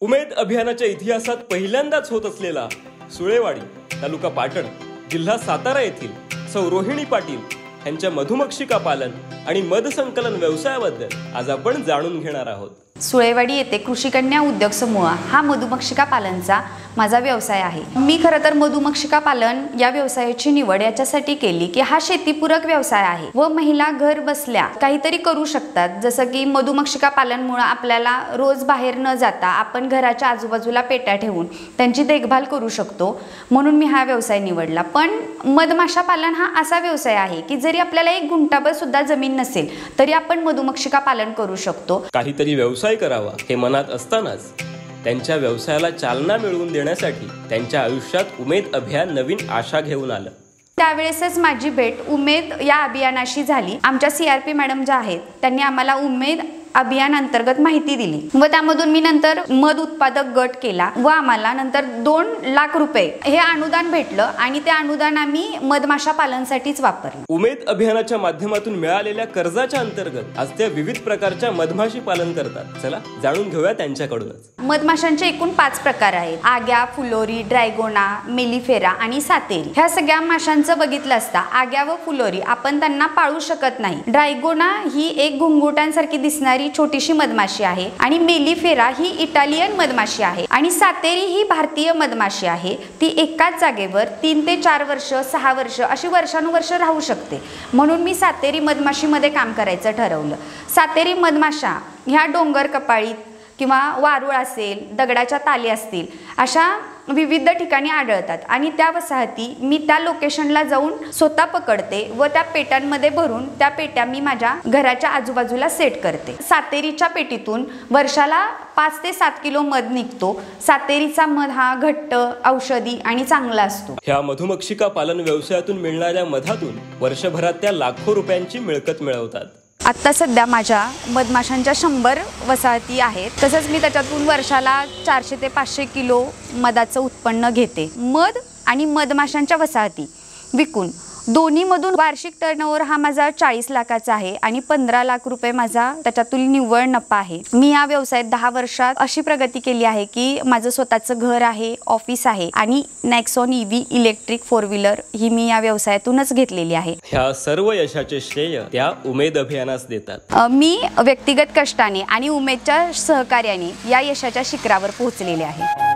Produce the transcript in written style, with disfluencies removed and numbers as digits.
उमेद अभियानाच्या इतिहासात पहिल्यांदाच होत असलेला सुळेवाडी तालुका पाटण जिल्हा सातारा येथील सौ रोहिणी पाटील यांच्या मधुमक्षिका पालन आणि मध संकलन व्यवसायाबद्दल आज आपण जाणून घेणार आहोत। सुळेवाडी येथे कृषी कन्या उद्योग समूह हा मधुमक्षिका पालनचा माझा व्यवसाय आहे। मी खरं तर मधुमक्षिका पालन या व्यवसायाची निवड याच्यासाठी केली की हा शेतीपूरक व्यवसाय आहे व महिला घर बसल्या काहीतरी करू शकतात। जसं की मधुमक्षिका पालनमुळे आपल्याला रोज बाहेर न जाता आपण घराच्या आजूबाजूला पेट्या ठेवून त्यांची देखभाल करू शकतो, म्हणून मी हा व्यवसाय निवडला। पण मधमाशा पालन हा असा व्यवसाय आहे की जरी आपल्याला एक गुंठाभर सुद्धा जमीन नसेल तरी आपण मधुमक्षिका पालन करू शकतो। काहीतरी व्यवसाय करावा हे मनात असतानाच त्यांच्या व्यवसायाला चालना मिळवून देण्यासाठी त्यांच्या आयुष्यात उमेद अभियान नवीन आशा घेऊन आलं। त्यावेळेसच माझी भेट उमेद या अभियानाशी झाली। आमच्या CRP मॅडम ज्या आहेत त्यांनी आम्हाला उमेद अभियान अंतर्गत माहिती दिली व त्यामधून मी नंतर मध उत्पादक गट केला व आम्हाला नंतर 2 लाख रुपये हे अनुदान भेटलं आणि ते अनुदान आम्ही मधमाशा पालनासाठीच वापरलं। उमेद अभियानाच्या माध्यमातून मिळालेल्या कर्जाच्या अंतर्गत आज ते विविध प्रकारच्या मधमाशी पालन करतात। चला जाणून घेऊया त्यांच्याकडूनच। मधमाशांचे एकूण 5 प्रकार आहेत। आग्या, फुलोरी, ड्रॅगोना, मेलिफेरा आणि सातेरी। ह्या सगळ्या माशांचं बघितलं असता आग्या व फुलोरी आपण त्यांना पाळू शकत नाही। ड्रॅगोना ही एक घुंगुटांसारखी दिसणारी छोटीशी मधमाशी आहे आणि मेलिफेरा ही इटालियन मधमाशी आहे आणि सातेरी ही भारतीय मधमाशी आहे। ती एकाच जागेवर 3 ते 4 वर्ष 6 वर्ष अशी वर्षानुवर्ष राहू शकते, म्हणून मी सातेरी मधमाशीमध्ये काम करायचं ठरवलं। सातेरी मधमाशा ह्या डोंगर कपाळीत किंवा वारुळ असेल, दगडाच्या ताली असतील अशा विविध ठिकाणी आढळतात आणि त्या वसाहती मी त्या लोकेशनला जाऊन स्वतः पकडते व त्या पेट्यांमध्ये भरून त्या पेट्या मी माझ्या घराच्या आजूबाजूला सेट करते। सातेरीच्या पेटीतून वर्षाला 5 ते 7 किलो मध निघतो। सातेरीचा मध हा घट्ट, औषधी आणि चांगला असतो। ह्या मधुमक्षिका पालन व्यवसायातून मिळणाऱ्या मधातून वर्षभरात त्या लाखो रुपयांची मिळकत मिळवतात। आता सध्या माझ्या मधमाशांच्या 100 वसाहती आहेत। तसंच मी त्याच्यातून वर्षाला 400 ते 500 किलो मधाचं उत्पन्न घेते। मध आणि मधमाशांच्या वसाहती विकून दोन्हीमधून वार्षिक टर्नओव्हर हा माझा 40 लाखाचा आहे आणि 15 लाख रुपये माझा त्याच्यातून निव्वळ नफा आहे। मी या व्यवसायात 10 वर्षात अशी प्रगती केली आहे की माझं स्वतःचं घर आहे, ऑफिस आहे आणि नेक्सॉन EV इलेक्ट्रिक 4 व्हीलर ही मी या व्यवसायातूनच घेतलेली आहे। ह्या सर्व यशाचे श्रेय त्या उमेद अभियानास देतात। मी व्यक्तिगत कष्टाने आणि उमेदच्या सहकार्याने या यशाच्या शिखरावर पोहोचलेले आहे।